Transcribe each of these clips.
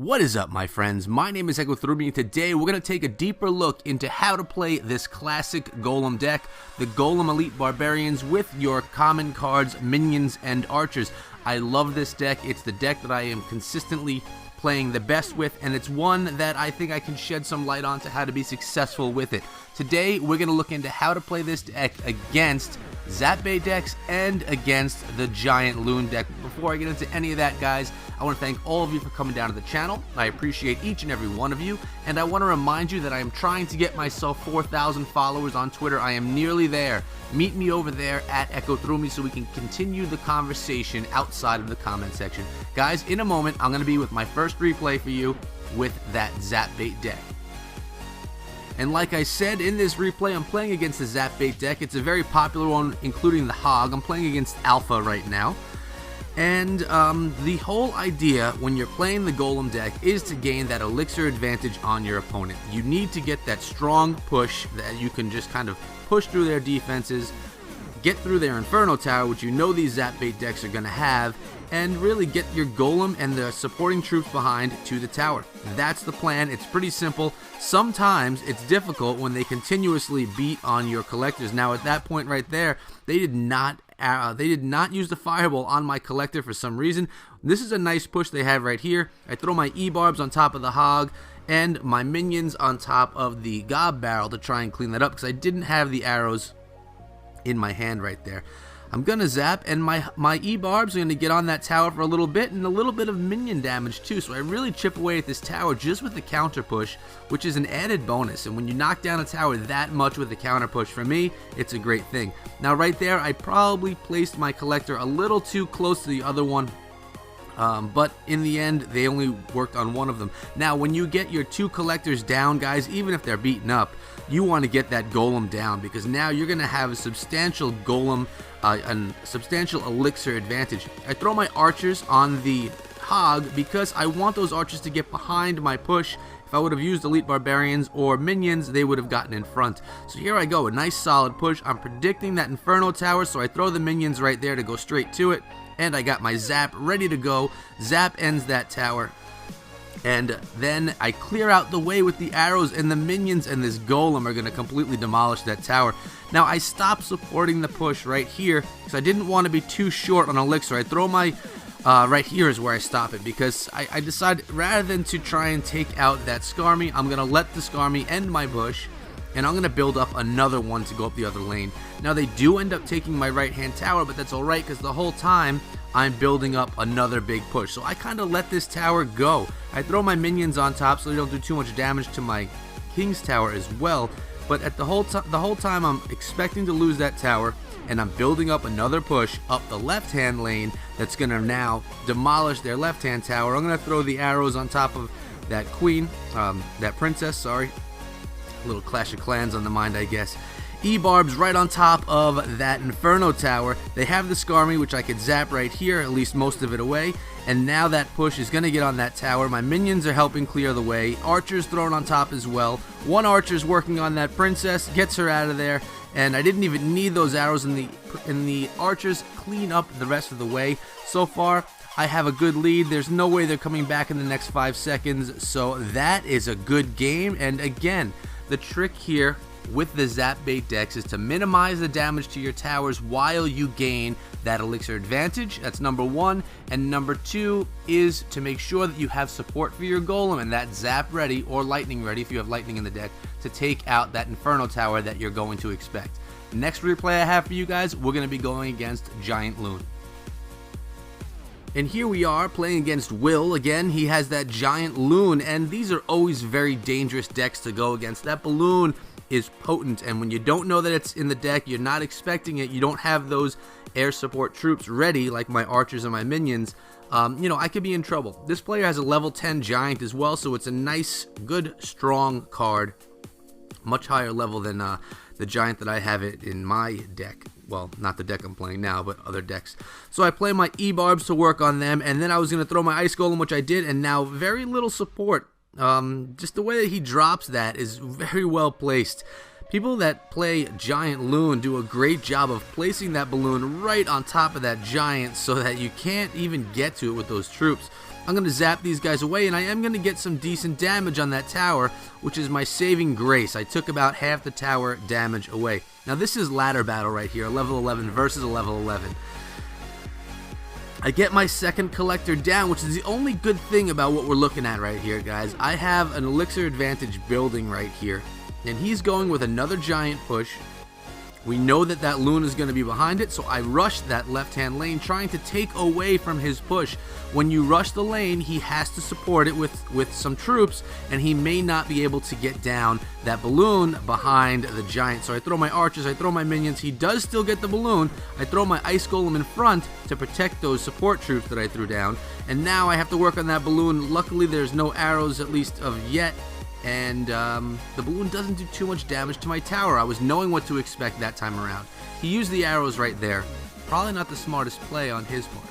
What is up, my friends? My name is Echothrough, and today we're going to take a deeper look into how to play this classic Golem deck, the Golem Elite Barbarians, with your common cards, minions, and archers. I love this deck. It's the deck that I am consistently playing the best with, and it's one that I think I can shed some light on to how to be successful with it. Today, we're going to look into how to play this deck against ZAP decks and against the Giant Loon deck. Before I get into any of that, guys, I want to thank all of you for coming down to the channel. I appreciate each and every one of you, and I want to remind you that I am trying to get myself 4,000 followers on Twitter. I am nearly there. Meet me over there at Echothrough so we can continue the conversation outside of the comment section. Guys, in a moment, I'm going to be with my first replay for you with that ZAP deck. And like I said, in this replay, I'm playing against the ZAP deck. It's a very popular one, including the Hog. I'm playing against Alpha right now. And the whole idea when you're playing the Golem deck is to gain that elixir advantage on your opponent. You need to get that strong push that you can just kind of push through their defenses, get through their Inferno Tower, which you know these ZAP decks are going to have, and really get your Golem and the supporting troops behind to the tower. That's the plan. It's pretty simple. Sometimes it's difficult when they continuously beat on your collectors. Now at that point right there, they did not use the fireball on my collector for some reason. This is a nice push they have right here. I throw my E-barbs on top of the Hog and my minions on top of the Gob barrel to try and clean that up because I didn't have the arrows in my hand right there. I'm gonna zap, and my E-barbs are gonna get on that tower for a little bit, and a little bit of minion damage too, so I really chip away at this tower just with the counter push, which is an added bonus. And when you knock down a tower that much with the counter push, for me, it's a great thing. Now right there, I probably placed my collector a little too close to the other one, but in the end, they only worked on one of them. Now, when you get your two collectors down, guys, even if they're beaten up, you want to get that Golem down, because now you're going to have a substantial Golem, a substantial elixir advantage. I throw my archers on the Hog because I want those archers to get behind my push. If I would have used Elite Barbarians or Minions, they would have gotten in front. So here I go, a nice solid push. I'm predicting that Inferno Tower, so I throw the Minions right there to go straight to it. And I got my Zap ready to go. Zap ends that tower. And then I clear out the way with the arrows, and the minions and this Golem are going to completely demolish that tower. Now I stopped supporting the push right here because I didn't want to be too short on elixir. I throw my right here is where I stop it, because I decided rather than to try and take out that Skarmy, I'm going to let the Skarmy end my push, and I'm going to build up another one to go up the other lane. Now they do end up taking my right hand tower, but that's alright because the whole time I'm building up another big push. So I kind of let this tower go. I throw my minions on top so they don't do too much damage to my King's Tower as well. But at the whole time I'm expecting to lose that tower, and I'm building up another push up the left-hand lane that's going to now demolish their left-hand tower. I'm going to throw the arrows on top of that queen, that princess, sorry. A little Clash of Clans on the mind, I guess. E-barbs right on top of that Inferno Tower. They have the Skarmy, which I could zap right here, at least most of it away. And now that push is going to get on that tower. My minions are helping clear the way. Archers thrown on top as well. One archer's working on that princess, gets her out of there. And I didn't even need those arrows in the archers clean up the rest of the way. So far, I have a good lead. There's no way they're coming back in the next 5 seconds. So that is a good game. And again, the trick here with the ZAP decks is to minimize the damage to your towers while you gain that elixir advantage. That's number one. And number two is to make sure that you have support for your Golem and that Zap ready, or Lightning ready if you have Lightning in the deck, to take out that Inferno Tower that you're going to expect. Next replay I have for you guys, we're going to be going against Giant Loon. And here we are playing against Will. Again, he has that Giant Loon, and these are always very dangerous decks to go against. That balloon is potent, and when you don't know that it's in the deck, you're not expecting it, you don't have those air support troops ready like my archers and my minions, you know, I could be in trouble. This player has a level 10 giant as well, so it's a nice, good, strong card. Much higher level than the giant that I have it in my deck. Well, not the deck I'm playing now, but other decks. So I play my E-barbs to work on them, and then I was going to throw my Ice Golem, which I did, and now very little support. Just the way that he drops that is very well placed. People that play Giant Loon do a great job of placing that balloon right on top of that giant so that you can't even get to it with those troops. I'm going to zap these guys away, and I am going to get some decent damage on that tower, which is my saving grace. I took about half the tower damage away. Now this is ladder battle right here, a level 11 versus a level 11. I get my second collector down, which is the only good thing about what we're looking at right here, guys. I have an elixir advantage building right here, and he's going with another giant push. We know that that loon is going to be behind it, so I rush that left-hand lane, trying to take away from his push. When you rush the lane, he has to support it with some troops, and he may not be able to get down that balloon behind the giant. So I throw my archers, I throw my minions. He does still get the balloon. I throw my ice golem in front to protect those support troops that I threw down, and now I have to work on that balloon. Luckily, there's no arrows, at least of yet. And the balloon doesn't do too much damage to my tower. I was knowing what to expect that time around. He used the arrows right there. Probably not the smartest play on his part.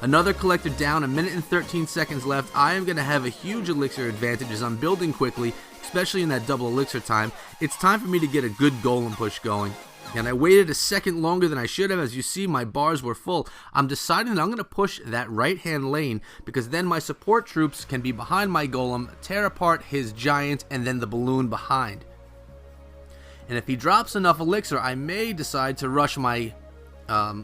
Another collector down, 1 minute and 13 seconds left. I am going to have a huge elixir advantage as I'm building quickly, especially in that double elixir time. It's time for me to get a good golem push going. And I waited a second longer than I should have. As you see, my bars were full. I'm deciding that I'm going to push that right-hand lane, because then my support troops can be behind my golem, tear apart his giant, and then the balloon behind. And if he drops enough elixir, I may decide to rush my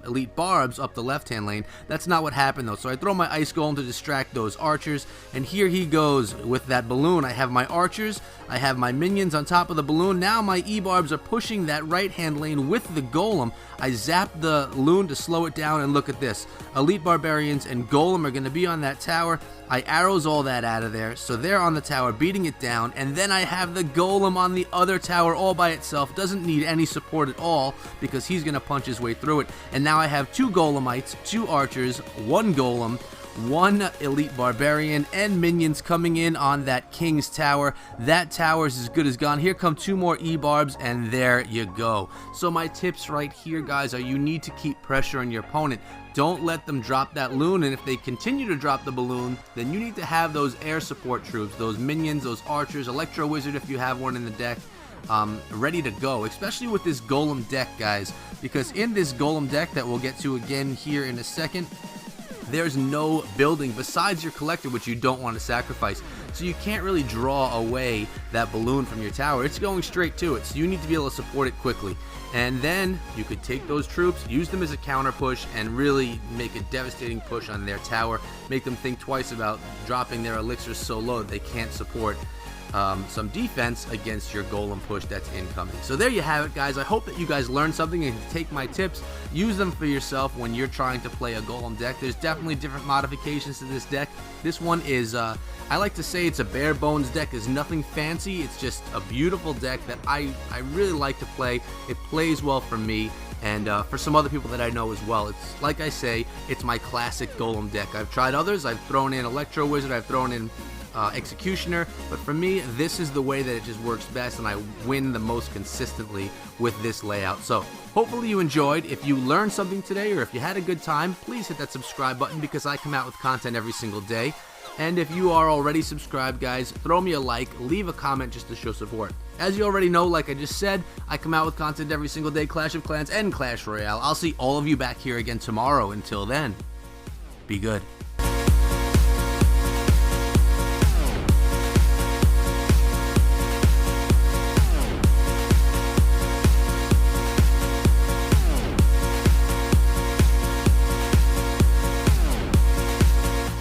elite barbs up the left-hand lane. That's not what happened though, so I throw my ice golem to distract those archers, and here he goes with that balloon. I have my archers, I have my minions on top of the balloon. Now my e-barbs are pushing that right-hand lane with the golem. I zap the loon to slow it down, and look at this. Elite barbarians and golem are going to be on that tower. I arrows all that out of there, so they're on the tower beating it down, and then I have the golem on the other tower all by itself. Doesn't need any support at all, because he's going to punch his way through it. And now I have 2 golemites, 2 archers, 1 golem, 1 elite barbarian, and minions coming in on that king's tower. That tower is as good as gone. Here come 2 more e-barbs, and there you go. So my tips right here, guys, are you need to keep pressure on your opponent. Don't let them drop that loon, and if they continue to drop the balloon, then you need to have those air support troops, those minions, those archers, electro wizard if you have one in the deck, ready to go, especially with this golem deck, guys, because in this golem deck that we'll get to again here in a second, there's no building besides your collector, which you don't want to sacrifice. So you can't really draw away that balloon from your tower. It's going straight to it, so you need to be able to support it quickly. And then you could take those troops, use them as a counter push, and really make a devastating push on their tower. Make them think twice about dropping their elixirs so low that they can't support some defense against your golem push that's incoming. So there you have it, guys. I hope that you guys learned something and take my tips, use them for yourself when you're trying to play a golem deck. There's definitely different modifications to this deck. This one is, I like to say it's a bare bones deck. There's nothing fancy. It's just a beautiful deck that I really like to play. It plays well for me, and for some other people that I know as well. It's like I say, it's my classic golem deck. I've tried others. I've thrown in electro wizard, I've thrown in executioner, but for me, this is the way that it just works best, and I win the most consistently with this layout. So hopefully you enjoyed. If you learned something today, or if you had a good time, please hit that subscribe button, because I come out with content every single day. And if you are already subscribed, guys, throw me a like, leave a comment just to show support. As you already know, like I just said, I come out with content every single day, Clash of Clans and Clash Royale. I'll see all of you back here again tomorrow. Until then, be good.